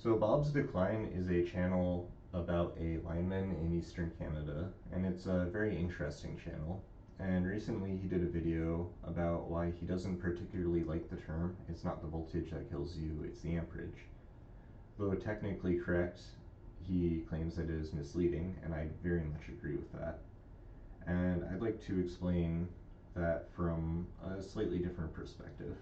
So Bobsdecline is a channel about a lineman in Eastern Canada, and it's a very interesting channel. And recently he did a video about why he doesn't particularly like the term. It's not the voltage that kills you, it's the amperage. Though technically correct, he claims that it is misleading, and I very much agree with that. And I'd like to explain that from a slightly different perspective.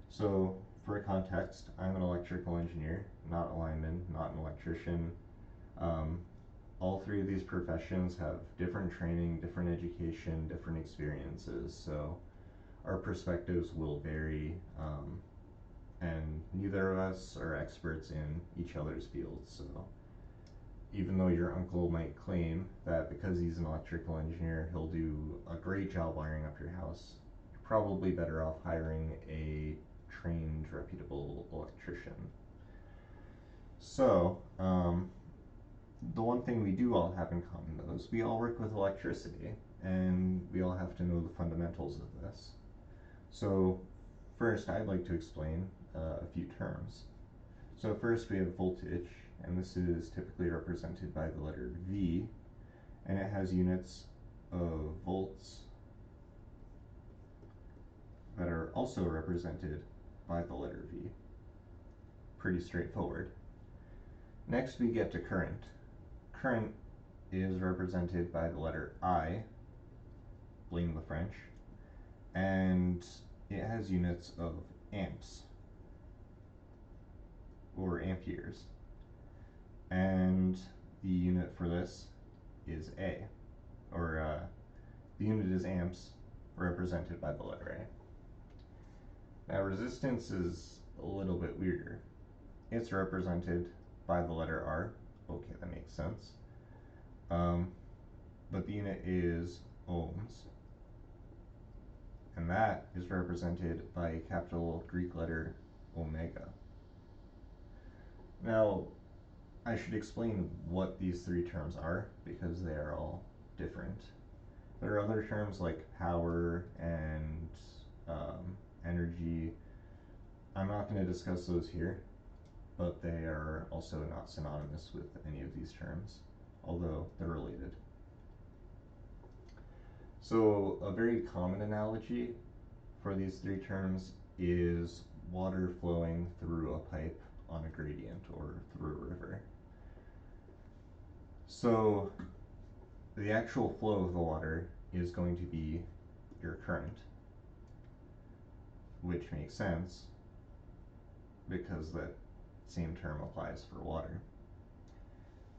So, for context, I'm an electrical engineer, not a lineman, not an electrician. All three of these professions have different training, different education, different experiences, so our perspectives will vary, and neither of us are experts in each other's fields. So even though your uncle might claim that because he's an electrical engineer, he'll do a great job wiring up your house, you're probably better off hiring a trained, reputable electrician. So, the one thing we do all have in common, though, is we all work with electricity, and we all have to know the fundamentals of this. So, first, I'd like to explain a few terms. So first we have voltage, and this is typically represented by the letter V, and it has units of volts that are also represented by the letter V. Pretty straightforward. Next we get to current. Current is represented by the letter I, blame the French, and it has units of amps, or amperes. And the unit for this is A, or the unit is amps, represented by the letter A. Now resistance is a little bit weirder. It's represented by the letter R. Okay, that makes sense. But the unit is ohms, and that is represented by a capital Greek letter omega. Now, I should explain what these three terms are, because they are all different. There are other terms like power and energy. I'm not going to discuss those here, but they are also not synonymous with any of these terms, although they're related. So a very common analogy for these three terms is water flowing through a pipe on a gradient or through a river. So the actual flow of the water is going to be your current, which makes sense because that same term applies for water.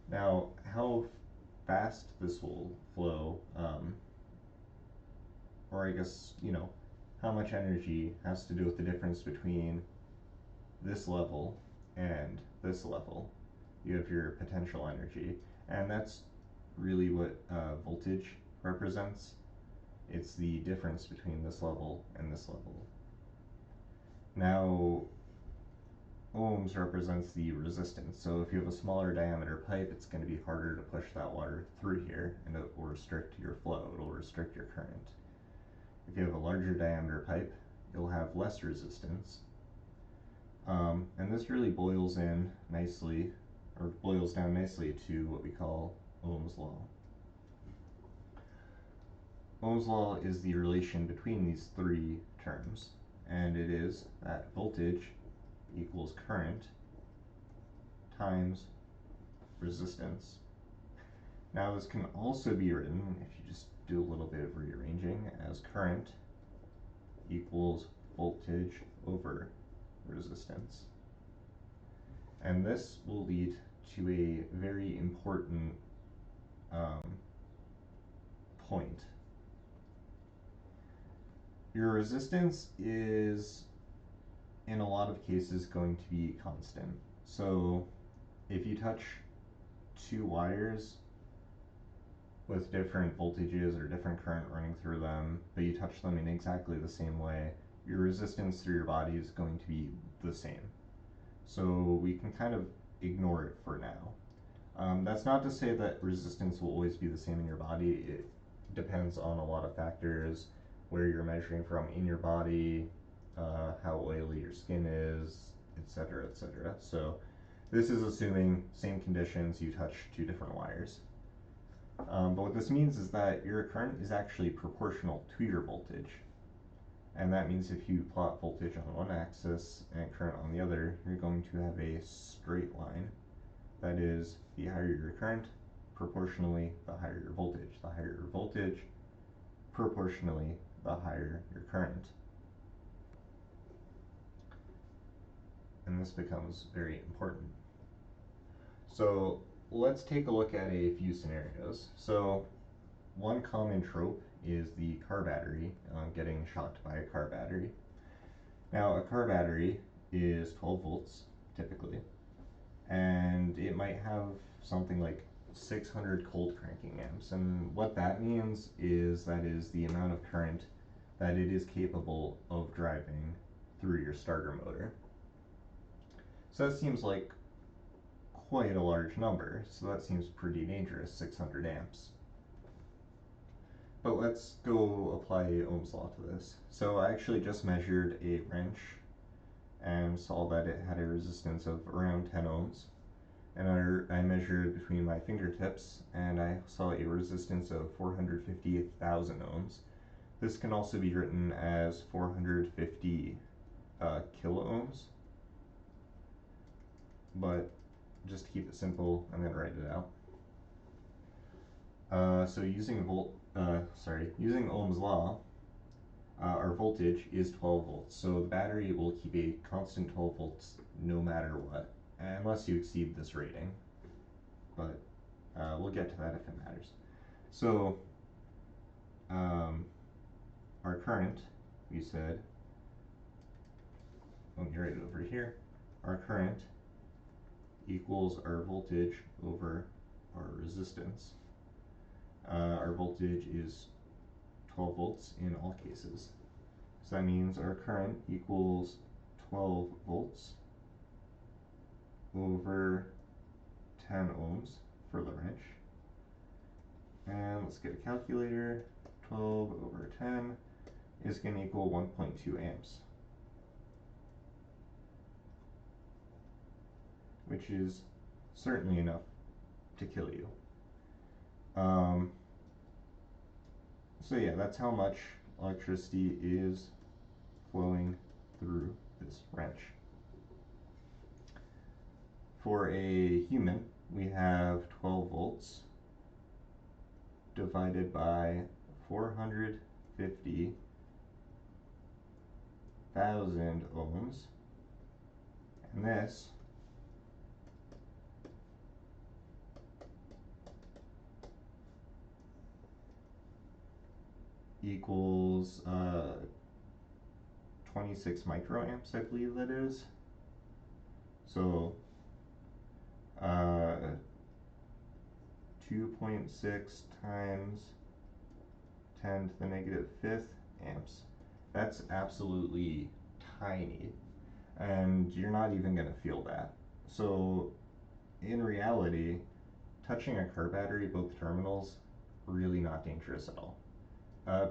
Now, how fast this will flow, or I guess, how much energy has to do with the difference between this level and this level. You have your potential energy, and that's really what voltage represents. It's the difference between this level and this level. Now, ohms represents the resistance. So if you have a smaller diameter pipe, it's going to be harder to push that water through here, and it will restrict your flow. It'll restrict your current. If you have a larger diameter pipe, you'll have less resistance. And this really boils down nicely to what we call Ohm's law. Ohm's law is the relation between these three terms, and it is that voltage equals current times resistance. Now this can also be written, if you just do a little bit of rearranging, as current equals voltage over resistance. And this will lead to a very important point. Your resistance is, in a lot of cases, going to be constant. So if you touch two wires with different voltages or different current running through them, but you touch them in exactly the same way, your resistance through your body is going to be the same. So we can kind of ignore it for now. That's not to say that resistance will always be the same in your body. It depends on a lot of factors, where you're measuring from in your body, how oily your skin is, etc., etc. So This is assuming same conditions, you touch two different wires. But what this means is that your current is actually proportional to your voltage. And that means if you plot voltage on one axis and current on the other, you're going to have a straight line. That is, the higher your current, proportionally the higher your voltage. The higher your voltage, proportionally the higher your current. And this becomes very important. So let's take a look at a few scenarios. So one common trope is the car battery getting shocked by a car battery. Now a car battery is 12 volts typically, and it might have something like 600 cold cranking amps, and what that means is that is the amount of current that it is capable of driving through your starter motor. So that seems like quite a large number, so that seems pretty dangerous, 600 amps. But let's go apply Ohm's law to this. So I actually just measured a wrench and saw that it had a resistance of around 10 ohms. And I measured between my fingertips and I saw a resistance of 450,000 ohms. This can also be written as 450 kilo ohms. But just to keep it simple, I'm going to write it out. So using Ohm's law, our voltage is 12 volts. So the battery will keep a constant 12 volts no matter what, unless you exceed this rating. But we'll get to that if it matters. So our current, we said, let me write it over here, our current equals our voltage over our resistance. Our voltage is 12 volts in all cases. So that means our current equals 12 volts over 10 ohms for the wrench. And let's get a calculator. 12 over 10 is going to equal 1.2 amps, which is certainly enough to kill you. So yeah, that's how much electricity is flowing through this wrench. For a human, we have 12 volts divided by 450,000 ohms, and this equals 26 microamps, I believe that is. So 2.6 times 10 to the negative fifth amps. That's absolutely tiny, and you're not even going to feel that. So in reality, touching a car battery, both terminals, really not dangerous at all.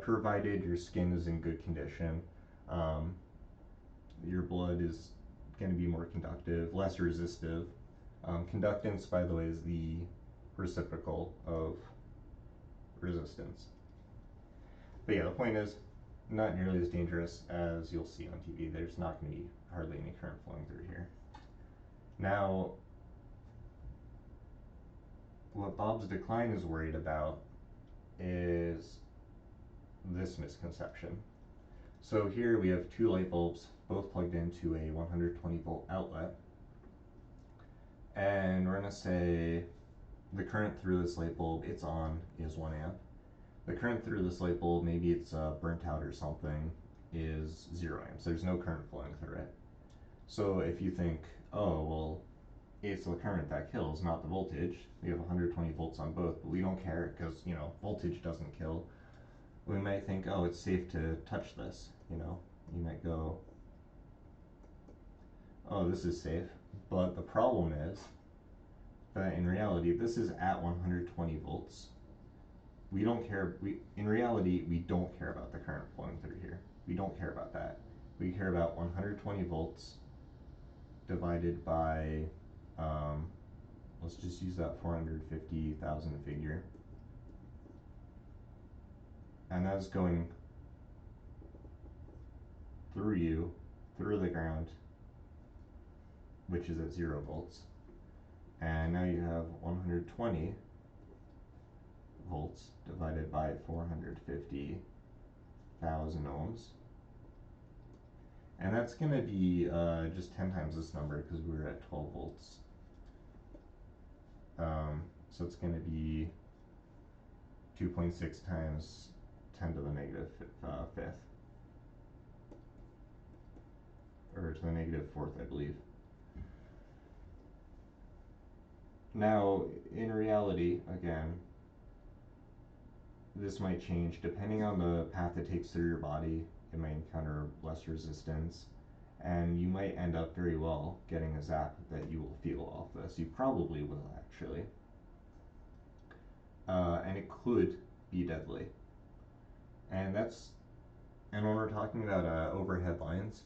Provided your skin is in good condition, your blood is going to be more conductive, less resistive. Conductance, by the way, is the reciprocal of resistance. But yeah, the point is, not nearly as dangerous as you'll see on TV. There's not going to be hardly any current flowing through here. Now, what Bobsdecline is worried about is this misconception. So here we have two light bulbs, both plugged into a 120 volt outlet. And we're going to say the current through this light bulb, it's on, is 1 amp. The current through this light bulb, maybe it's burnt out or something, is 0 amps. There's no current flowing through it. So if you think, oh, well, it's the current that kills, not the voltage. We have 120 volts on both, but we don't care because, you know, voltage doesn't kill. We might think, oh, it's safe to touch this, you know. You might go, oh, this is safe. But the problem is that in reality, this is at 120 volts. We don't care, in reality, we don't care about the current flowing through here. We don't care about that. We care about 120 volts divided by Let's just use that 450,000 figure. And that's going through you, through the ground, which is at 0 volts. And now you have 120 volts divided by 450,000 ohms. And that's going to be just 10 times this number because we were at 12 volts. So it's going to be 2.6 times 10 to the negative fifth. Or to the negative fourth, I believe. Now, in reality, again, this might change depending on the path it takes through your body. It might encounter less resistance, and you might end up very well getting a zap that you will feel off this. You probably will, actually. And it could be deadly. And when we're talking about overhead lines,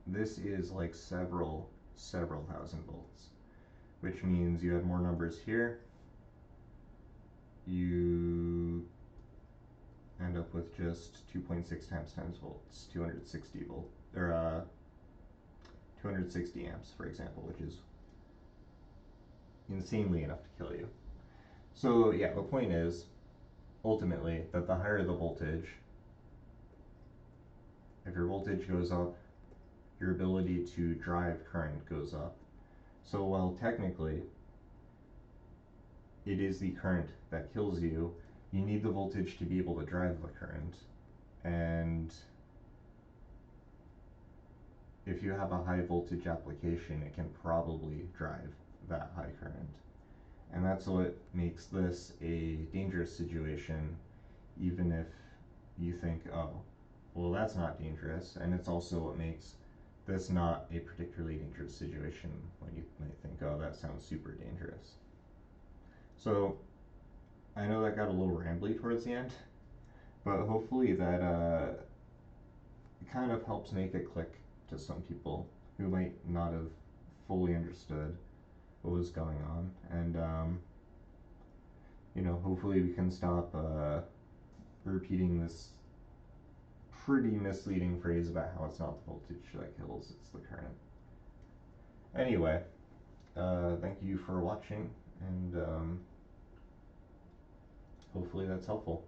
this is like several thousand volts, which means you have more numbers here. You end up with just 2.6 times 10 volts, 260 volt, or 260 amps, for example, which is insanely enough to kill you. So yeah, the point is, ultimately, that the higher the voltage, if your voltage goes up, your ability to drive current goes up. So while technically it is the current that kills you, you need the voltage to be able to drive the current. And if you have a high voltage application, it can probably drive that high current. And that's what makes this a dangerous situation, even if you think, oh, well, that's not dangerous. And it's also what makes this not a particularly dangerous situation when you might think, oh, that sounds super dangerous. So I know that got a little rambly towards the end, but hopefully that kind of helps make it click to some people who might not have fully understood what was going on. And hopefully we can stop repeating this pretty misleading phrase about how it's not the voltage that kills, it's the current. Anyway, thank you for watching, and hopefully that's helpful.